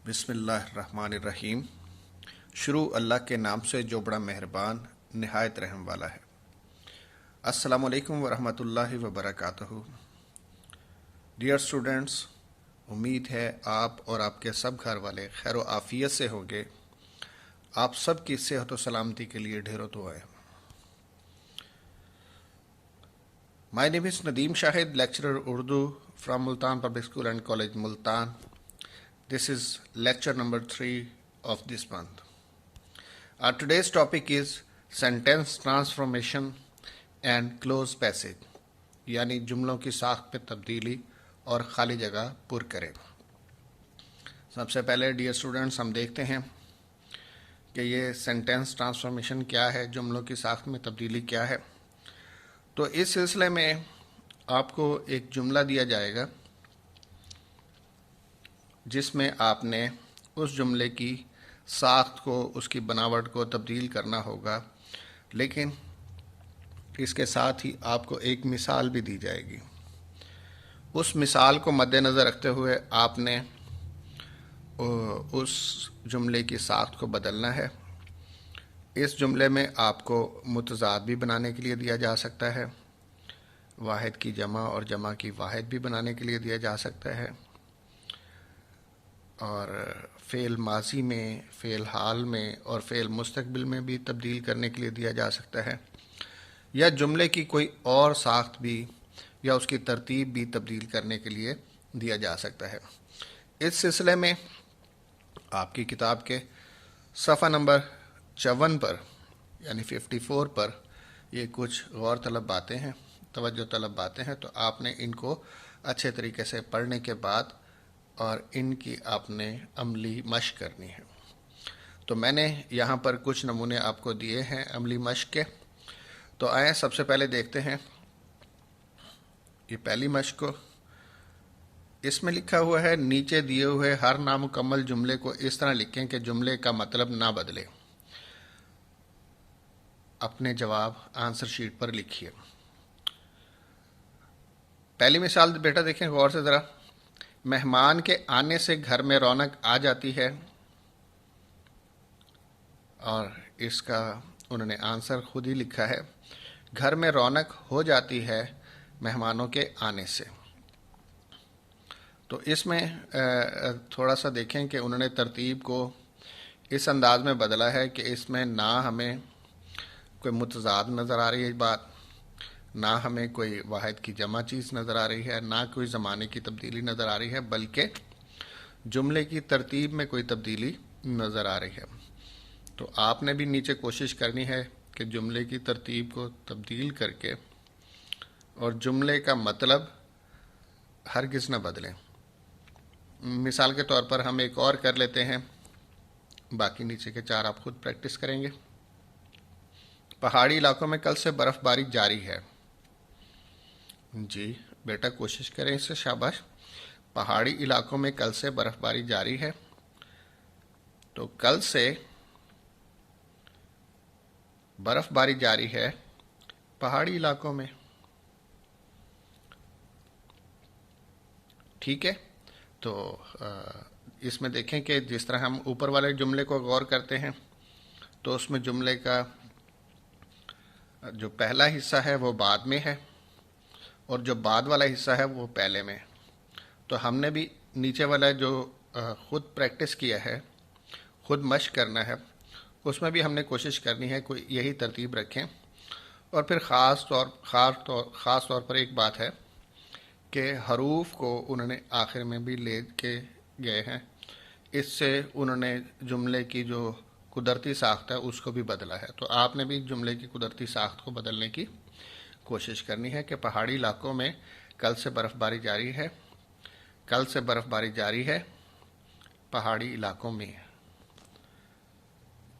بسم اللہ الرحمن الرحیم۔ شروع اللہ کے نام سے جو بڑا مہربان نہایت رحم والا ہے۔ السلام علیکم ورحمۃ اللہ وبرکاتہ۔ ڈیئر اسٹوڈنٹس، امید ہے آپ اور آپ کے سب گھر والے خیر و عافیت سے ہوں گے۔ آپ سب کی صحت و سلامتی کے لیے ڈھیروں دعائیں۔ My name is Nadeem Shahid, lecturer Urdu from Multan Public School and College, Multan. This is lecture number 3 of this month. Our today's topic is sentence transformation and close passage، یعنی جملوں کی ساخت میں تبدیلی اور خالی جگہ پر کریں۔ سب سے پہلے ڈیئر اسٹوڈنٹس ہم دیکھتے ہیں کہ یہ سینٹینس ٹرانسفارمیشن کیا ہے، جملوں کی ساخت میں تبدیلی کیا ہے۔ تو اس سلسلے میں آپ کو ایک جملہ دیا جائے گا جس میں آپ نے اس جملے کی ساخت کو، اس کی بناوٹ کو تبدیل کرنا ہوگا، لیکن اس کے ساتھ ہی آپ کو ایک مثال بھی دی جائے گی۔ اس مثال کو مد نظر رکھتے ہوئے آپ نے اس جملے کی ساخت کو بدلنا ہے۔ اس جملے میں آپ کو متضاد بھی بنانے کے لیے دیا جا سکتا ہے، واحد کی جمع اور جمع کی واحد بھی بنانے کے لیے دیا جا سکتا ہے، اور فعل ماضی میں، فعل حال میں اور فعل مستقبل میں بھی تبدیل کرنے کے لیے دیا جا سکتا ہے، یا جملے کی کوئی اور ساخت بھی یا اس کی ترتیب بھی تبدیل کرنے کے لیے دیا جا سکتا ہے۔ اس سلسلے میں آپ کی کتاب کے صفحہ نمبر 54 پر یعنی 54 پر یہ کچھ غور طلب باتیں ہیں، توجہ طلب باتیں ہیں، تو آپ نے ان کو اچھے طریقے سے پڑھنے کے بعد اور ان کی آپ نے عملی مشق کرنی ہے۔ تو میں نے یہاں پر کچھ نمونے آپ کو دیے ہیں عملی مشق کے، تو آئیں سب سے پہلے دیکھتے ہیں یہ پہلی مشق کو۔ اس میں لکھا ہوا ہے نیچے دیے ہوئے ہر نامکمل جملے کو اس طرح لکھیں کہ جملے کا مطلب نہ بدلے۔ اپنے جواب آنسر شیٹ پر لکھیے۔ پہلی مثال بیٹا دیکھیں غور سے ذرا۔ مہمان کے آنے سے گھر میں رونق آ جاتی ہے، اور اس کا انہوں نے آنسر خود ہی لکھا ہے، گھر میں رونق ہو جاتی ہے مہمانوں کے آنے سے۔ تو اس میں تھوڑا سا دیکھیں کہ انہوں نے ترتیب کو اس انداز میں بدلا ہے کہ اس میں نہ ہمیں کوئی متضاد نظر آ رہی ہے بات، نہ ہمیں کوئی واحد کی جمع چیز نظر آ رہی ہے، نہ کوئی زمانے کی تبدیلی نظر آ رہی ہے، بلکہ جملے کی ترتیب میں کوئی تبدیلی نظر آ رہی ہے۔ تو آپ نے بھی نیچے کوشش کرنی ہے کہ جملے کی ترتیب کو تبدیل کر کے اور جملے کا مطلب ہرگز نہ بدلیں۔ مثال کے طور پر ہم ایک اور کر لیتے ہیں، باقی نیچے کے 4 آپ خود پریکٹس کریں گے۔ پہاڑی علاقوں میں کل سے برف باری جاری ہے۔ جی بیٹا کوشش کریں اس سے، شاباش۔ پہاڑی علاقوں میں کل سے برف باری جاری ہے، تو کل سے برف باری جاری ہے پہاڑی علاقوں میں، ٹھیک ہے۔ تو اس میں دیکھیں کہ جس طرح ہم اوپر والے جملے کو غور کرتے ہیں تو اس میں جملے کا جو پہلا حصہ ہے وہ بعد میں ہے، اور جو بعد والا حصہ ہے وہ پہلے میں۔ تو ہم نے بھی نیچے والا جو خود پریکٹس کیا ہے، خود مشق کرنا ہے، اس میں بھی ہم نے کوشش کرنی ہے کوئی یہی ترتیب رکھیں۔ اور پھر خاص طور پر ایک بات ہے کہ حروف کو انہوں نے آخر میں بھی لے کے گئے ہیں، اس سے انہوں نے جملے کی جو قدرتی ساخت ہے اس کو بھی بدلا ہے۔ تو آپ نے بھی جملے کی قدرتی ساخت کو بدلنے کی کوشش کرنی ہے کہ پہاڑی علاقوں میں کل سے برف باری جاری ہے، کل سے برف باری جاری ہے پہاڑی علاقوں میں،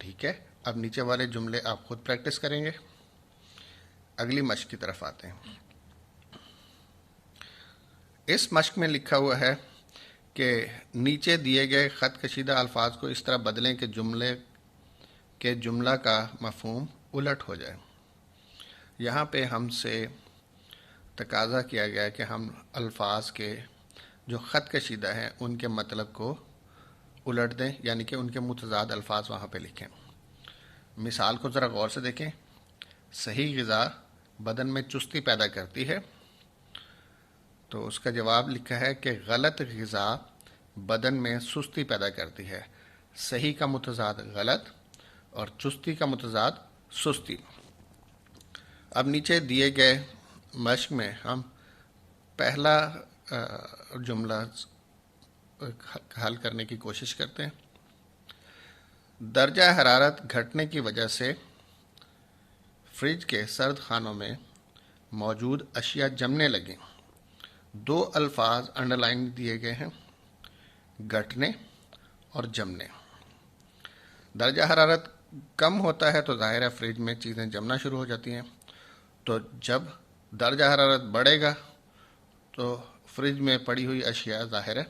ٹھیک ہے۔ اب نیچے والے جملے آپ خود پریکٹس کریں گے۔ اگلی مشق کی طرف آتے ہیں۔ اس مشق میں لکھا ہوا ہے کہ نیچے دیے گئے خط کشیدہ الفاظ کو اس طرح بدلیں کہ جملہ کا مفہوم الٹ ہو جائے۔ یہاں پہ ہم سے تقاضا کیا گیا کہ ہم الفاظ کے جو خط کشیدہ ہیں ان کے مطلب کو الٹ دیں، یعنی کہ ان کے متضاد الفاظ وہاں پہ لکھیں۔ مثال کو ذرا غور سے دیکھیں۔ صحیح غذا بدن میں چستی پیدا کرتی ہے، تو اس کا جواب لکھا ہے کہ غلط غذا بدن میں سستی پیدا کرتی ہے۔ صحیح کا متضاد غلط اور چستی کا متضاد سستی۔ اب نیچے دیے گئے مشق میں ہم پہلا جملہ حل کرنے کی کوشش کرتے ہیں۔ درجہ حرارت گھٹنے کی وجہ سے فریج کے سرد خانوں میں موجود اشیاء جمنے لگیں۔ دو الفاظ انڈر لائن دیے گئے ہیں، گھٹنے اور جمنے۔ درجہ حرارت کم ہوتا ہے تو ظاہر ہے فریج میں چیزیں جمنا شروع ہو جاتی ہیں، تو جب درجہ حرارت بڑھے گا تو فریج میں پڑی ہوئی اشیاء ظاہر ہے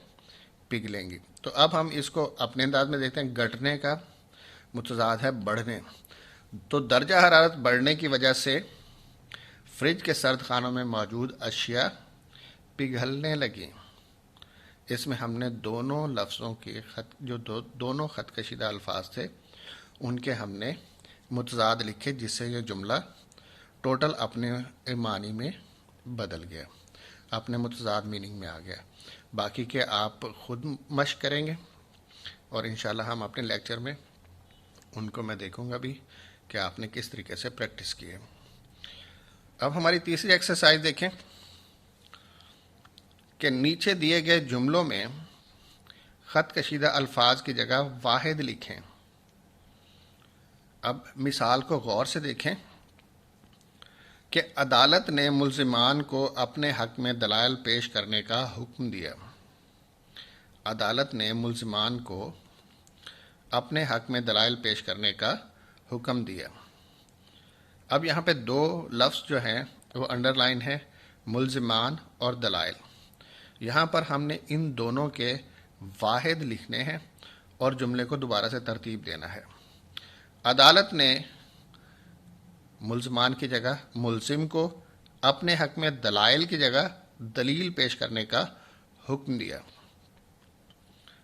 پگھلیں گی۔ تو اب ہم اس کو اپنے انداز میں دیکھتے ہیں۔ گھٹنے کا متضاد ہے بڑھنے، تو درجہ حرارت بڑھنے کی وجہ سے فریج کے سرد خانوں میں موجود اشیاء پگھلنے لگیں۔ اس میں ہم نے دونوں لفظوں کے دونوں خط کشیدہ الفاظ تھے ان کے ہم نے متضاد لکھے، جس سے یہ جملہ ٹوٹل اپنے معنی میں بدل گیا، اپنے متضاد میننگ میں آ گیا۔ باقی کے آپ خود مشق کریں گے اور انشاءاللہ ہم اپنے لیکچر میں ان کو میں دیکھوں گا بھی کہ آپ نے کس طریقے سے پریکٹس کی ہے۔ اب ہماری تیسری ایکسرسائز دیکھیں کہ نیچے دیے گئے جملوں میں خط کشیدہ الفاظ کی جگہ واحد لکھیں۔ اب مثال کو غور سے دیکھیں کہ عدالت نے ملزمان کو اپنے حق میں دلائل پیش کرنے کا حکم دیا۔ عدالت نے ملزمان کو اپنے حق میں دلائل پیش کرنے کا حکم دیا۔ اب یہاں پہ دو لفظ جو ہیں وہ انڈر لائن ہے، ملزمان اور دلائل۔ یہاں پر ہم نے ان دونوں کے واحد لکھنے ہیں اور جملے کو دوبارہ سے ترتیب دینا ہے۔ عدالت نے ملزمان کی جگہ ملزم کو اپنے حق میں دلائل کی جگہ دلیل پیش کرنے کا حکم دیا۔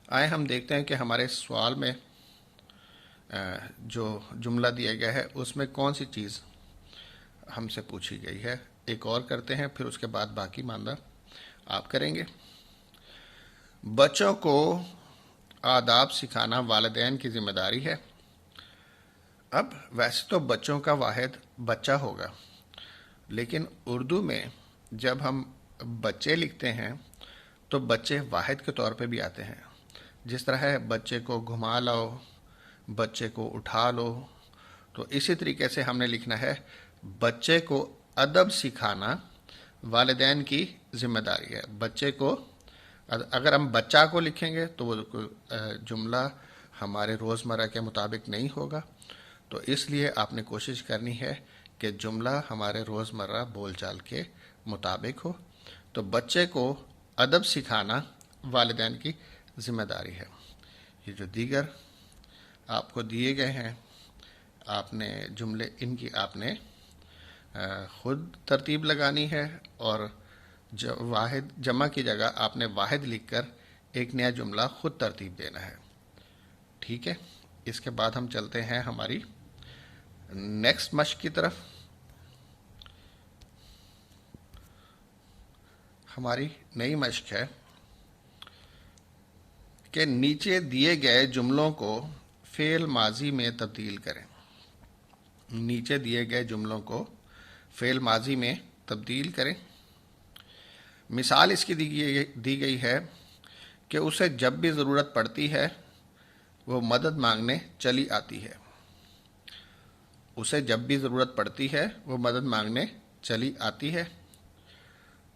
آئے ہم دیکھتے ہیں کہ ہمارے سوال میں جو جملہ دیا گیا ہے اس میں کون سی چیز ہم سے پوچھی گئی ہے۔ ایک اور کرتے ہیں، پھر اس کے بعد باقی ماندہ آپ کریں گے۔ بچوں کو آداب سکھانا والدین کی ذمہ داری ہے۔ اب ویسے تو بچوں کا واحد بچہ ہوگا، لیکن اردو میں جب ہم بچے لکھتے ہیں تو بچے واحد کے طور پہ بھی آتے ہیں، جس طرح ہے بچے کو گھما لاؤ، بچے کو اٹھا لو۔ تو اسی طریقے سے ہم نے لکھنا ہے بچے کو ادب سکھانا والدین کی ذمہ داری ہے۔ بچے کو، اگر ہم بچہ کو لکھیں گے تو وہ جملہ ہمارے روزمرہ کے مطابق نہیں ہوگا، تو اس لیے آپ نے کوشش کرنی ہے کہ جملہ ہمارے روزمرہ بول چال کے مطابق ہو۔ تو بچے کو ادب سکھانا والدین کی ذمہ داری ہے۔ یہ جو دیگر آپ کو دیے گئے ہیں، آپ نے جملے ان کی آپ نے خود ترتیب لگانی ہے، اور واحد جمع کی جگہ آپ نے واحد لکھ کر ایک نیا جملہ خود ترتیب دینا ہے۔ ٹھیک ہے، اس کے بعد ہم چلتے ہیں ہماری نیکسٹ مشق کی طرف۔ ہماری نئی مشق ہے کہ نیچے دیے گئے جملوں کو فعل ماضی میں تبدیل کریں۔ نیچے دیے گئے جملوں کو فعل ماضی میں تبدیل کریں۔ مثال اس کی دی گئی ہے کہ اسے جب بھی ضرورت پڑتی ہے وہ مدد مانگنے چلی آتی ہے۔ اسے جب بھی ضرورت پڑتی ہے وہ مدد مانگنے چلی آتی ہے۔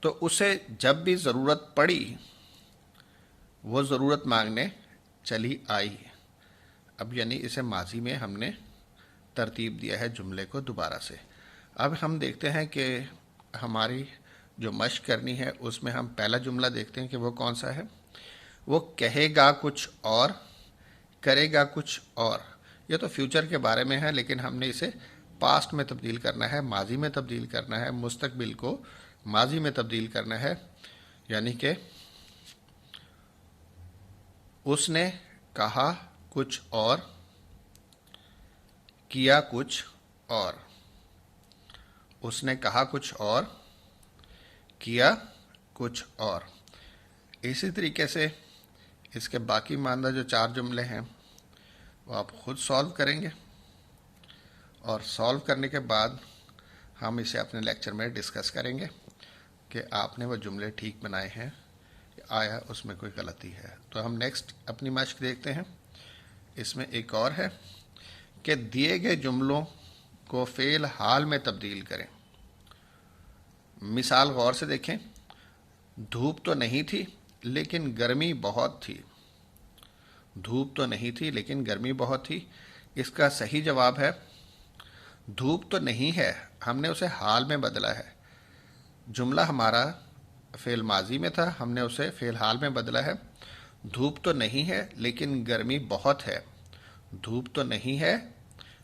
تو اسے جب بھی ضرورت پڑی وہ ضرورت مانگنے چلی آئی۔ اب یعنی اسے ماضی میں ہم نے ترتیب دیا ہے جملے کو دوبارہ سے۔ اب ہم دیکھتے ہیں کہ ہماری جو مشق کرنی ہے اس میں ہم پہلا جملہ دیکھتے ہیں کہ وہ کون سا ہے۔ وہ کہے گا کچھ اور، کرے گا کچھ اور۔ یہ تو فیوچر کے بارے میں ہے، لیکن ہم نے اسے پاسٹ میں تبدیل کرنا ہے، ماضی میں تبدیل کرنا ہے، مستقبل کو ماضی میں تبدیل کرنا ہے۔ یعنی کہ اس نے کہا کچھ اور، کیا کچھ اور. اس نے کہا کچھ اور، کیا کچھ اور. اسی طریقے سے اس کے باقی ماندہ جو 4 جملے ہیں وہ آپ خود سالو کریں گے، اور سالو کرنے کے بعد ہم اسے اپنے لیکچر میں ڈسکس کریں گے کہ آپ نے وہ جملے ٹھیک بنائے ہیں، آیا اس میں کوئی غلطی ہے. تو ہم نیکسٹ اپنی مشق دیکھتے ہیں. اس میں ایک اور ہے کہ دیے گئے جملوں کو فعل حال میں تبدیل کریں. مثال غور سے دیکھیں. دھوپ تو نہیں تھی لیکن گرمی بہت تھی. دھوپ تو نہیں تھی لیکن گرمی بہت تھی. اس کا صحیح جواب ہے دھوپ تو نہیں ہے، ہم نے اسے حال میں بدلا ہے. جملہ ہمارا فعل ماضی میں تھا، ہم نے اسے فعل حال میں بدلا ہے. دھوپ تو نہیں ہے لیکن گرمی بہت ہے. دھوپ تو نہیں ہے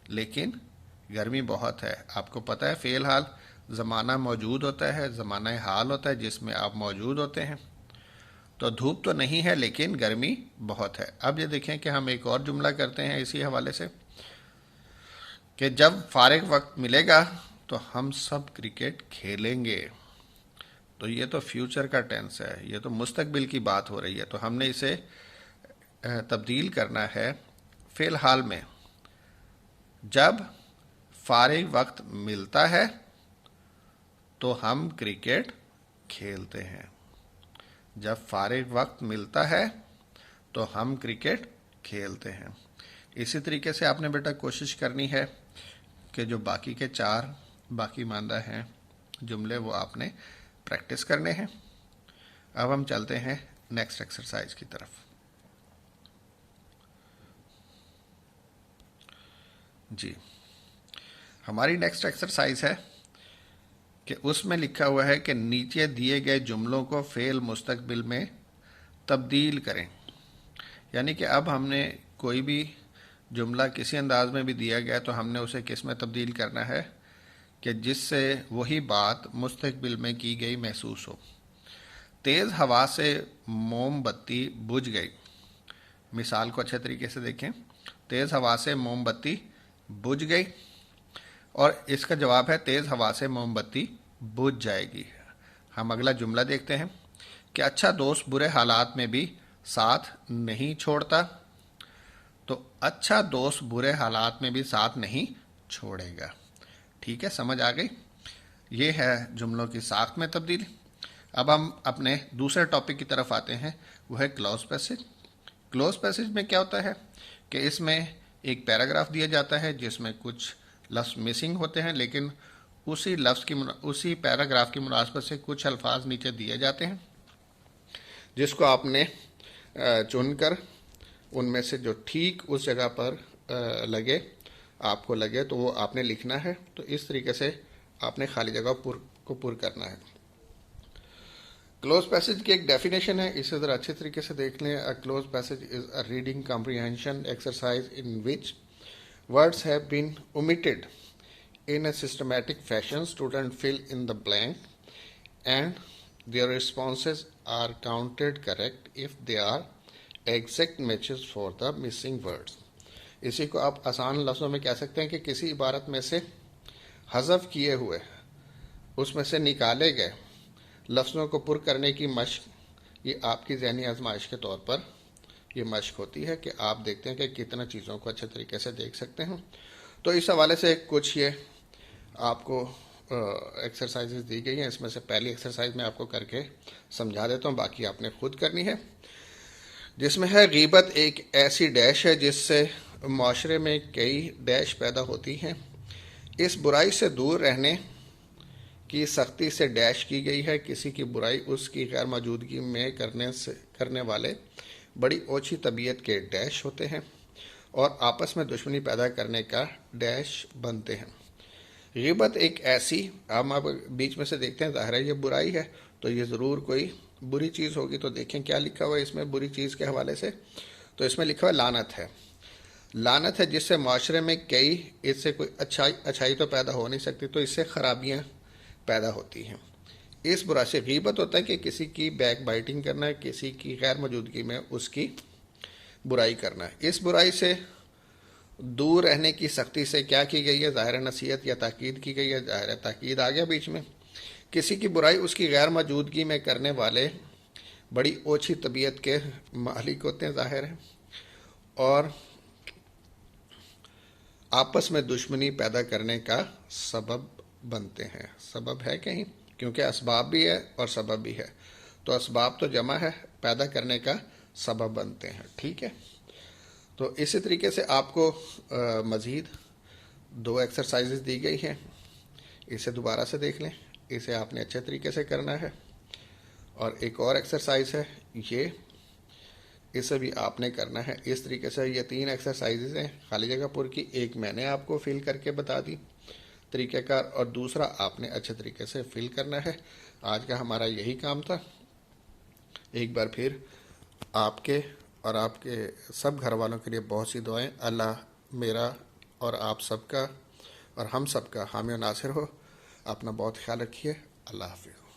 لیکن گرمی بہت ہے. آپ کو پتہ ہے فعل حال زمانہ موجود ہوتا ہے، زمانہ حال ہوتا ہے جس میں آپ موجود ہوتے ہیں. تو دھوپ تو نہیں ہے لیکن گرمی بہت ہے. اب یہ دیکھیں کہ ہم ایک اور جملہ کرتے ہیں اسی حوالے سے کہ جب فارغ وقت ملے گا تو ہم سب کرکٹ کھیلیں گے. تو یہ تو فیوچر کا ٹینس ہے، یہ تو مستقبل کی بات ہو رہی ہے. تو ہم نے اسے تبدیل کرنا ہے فعل حال میں. جب فارغ وقت ملتا ہے تو ہم کرکٹ کھیلتے ہیں. جب فارغ وقت ملتا ہے تو ہم کرکٹ کھیلتے ہیں. اسی طریقے سے آپ نے بیٹا کوشش کرنی ہے کہ جو باقی کے 4 باقی ماندہ ہیں جملے وہ آپ نے پریکٹس کرنے ہیں. اب ہم چلتے ہیں نیکسٹ ایکسرسائز کی طرف. جی ہماری نیکسٹ ایکسرسائز ہے کہ اس میں لکھا ہوا ہے کہ نیچے دیے گئے جملوں کو فعل مستقبل میں تبدیل کریں. یعنی کہ اب ہم نے کوئی بھی جملہ کسی انداز میں بھی دیا گیا تو ہم نے اسے کس میں تبدیل کرنا ہے کہ جس سے وہی بات مستقبل میں کی گئی محسوس ہو. تیز ہوا سے موم بتی بجھ گئی. مثال کو اچھے طریقے سے دیکھیں. تیز ہوا سے موم بتی بجھ گئی، اور اس کا جواب ہے تیز ہوا سے موم بتی بجھ جائے گی. ہم اگلا جملہ دیکھتے ہیں کہ اچھا دوست برے حالات میں بھی ساتھ نہیں چھوڑتا. تو اچھا دوست برے حالات میں بھی ساتھ نہیں چھوڑے گا. ٹھیک ہے، سمجھ آ گئی. یہ ہے جملوں کی ساخت میں تبدیلی. اب ہم اپنے دوسرے ٹاپک کی طرف آتے ہیں، وہ ہے کلوز پیسج. کلوز پیسج میں کیا ہوتا ہے کہ اس میں ایک پیراگراف دیا جاتا ہے جس میں کچھ لفظ مسنگ ہوتے ہیں، لیکن اسی پیراگراف کی مناسبت سے کچھ الفاظ نیچے دیے جاتے ہیں جس کو آپ نے چن کر ان میں سے جو ٹھیک اس جگہ پر آپ کو لگے تو وہ آپ نے لکھنا ہے. تو اس طریقے سے آپ نے خالی جگہ کو پر کرنا ہے. کلوز پیسج کی ایک ڈیفینیشن ہے، اسے ذرا اچھے طریقے سے دیکھ لیں. Cloze passage is a reading comprehension exercise in which words have been omitted in a systematic fashion. Students fill in the blank and their responses are counted correct if they are exact matches for the missing words. اسی کو آپ آسان لفظوں میں کہہ سکتے ہیں کہ کسی عبارت میں سے حذف کیے ہوئے، اس میں سے نکالے گئے لفظوں کو پر کرنے کی مشق، یہ آپ کی ذہنی آزمائش کے طور پر یہ مشق ہوتی ہے کہ آپ دیکھتے ہیں کہ کتنا چیزوں کو اچھے طریقے سے دیکھ سکتے ہیں. تو اس حوالے سے کچھ یہ آپ کو ایکسرسائزز دی گئی ہیں. اس میں سے پہلی ایکسرسائز میں آپ کو کر کے سمجھا دیتا ہوں، باقی آپ نے خود کرنی ہے. جس میں ہے غیبت ایک ایسی ڈیش ہے جس سے معاشرے میں کئی ڈیش پیدا ہوتی ہیں. اس برائی سے دور رہنے کی سختی سے ڈیش کی گئی ہے. کسی کی برائی اس کی غیر موجودگی میں کرنے والے بڑی اوچھی طبیعت کے ڈیش ہوتے ہیں اور آپس میں دشمنی پیدا کرنے کا ڈیش بنتے ہیں. غیبت ایک ایسی، آپ بیچ میں سے دیکھتے ہیں ظاہر ہے یہ برائی ہے تو یہ ضرور کوئی بری چیز ہوگی. تو دیکھیں کیا لکھا ہوا ہے اس میں بری چیز کے حوالے سے. تو اس میں لکھا ہوا لعنت ہے. لعنت ہے جس سے معاشرے میں اس سے کوئی اچھائی تو پیدا ہو نہیں سکتی، تو اس سے خرابیاں پیدا ہوتی ہیں. اس برائی سے غیبت ہوتا ہے کہ کسی کی بیک بائٹنگ کرنا ہے، کسی کی غیر موجودگی میں اس کی برائی کرنا ہے۔ اس برائی سے دور رہنے کی سختی سے کیا کی گئی ہے؟ ظاہر نصیحت یا تاکید کی گئی ہے۔ ظاہر تاکید آ گیا بیچ میں۔ کسی کی برائی اس کی غیر موجودگی میں کرنے والے بڑی اوچھی طبیعت کے مالک ہوتے ہیں، ظاہر ہے، اور آپس میں دشمنی پیدا کرنے کا سبب بنتے ہیں۔ سبب ہے کہیں، کیونکہ اسباب بھی ہے اور سبب بھی ہے، تو اسباب تو جمع ہے، پیدا کرنے کا سبب بنتے ہیں۔ ٹھیک ہے، تو اسی طریقے سے آپ کو مزید 2 ایکسرسائزز دی گئی ہیں، اسے دوبارہ سے دیکھ لیں، اسے آپ نے اچھے طریقے سے کرنا ہے۔ اور ایک اور ایکسرسائز ہے یہ، اسے بھی آپ نے کرنا ہے اس طریقے سے۔ یہ 3 ایکسرسائزز ہیں خالی جگہ پر کی، ایک میں نے آپ کو فل کر کے بتا دی طریقہ کار، اور دوسرا آپ نے اچھے طریقے سے فل کرنا ہے۔ آج کا ہمارا یہی کام تھا۔ ایک بار پھر آپ کے اور آپ کے سب گھر والوں کے لیے بہت سی دعائیں۔ اللہ میرا اور آپ سب کا اور ہم سب کا حامی و ناصر ہو۔ اپنا بہت خیال رکھیے۔ اللہ حافظ۔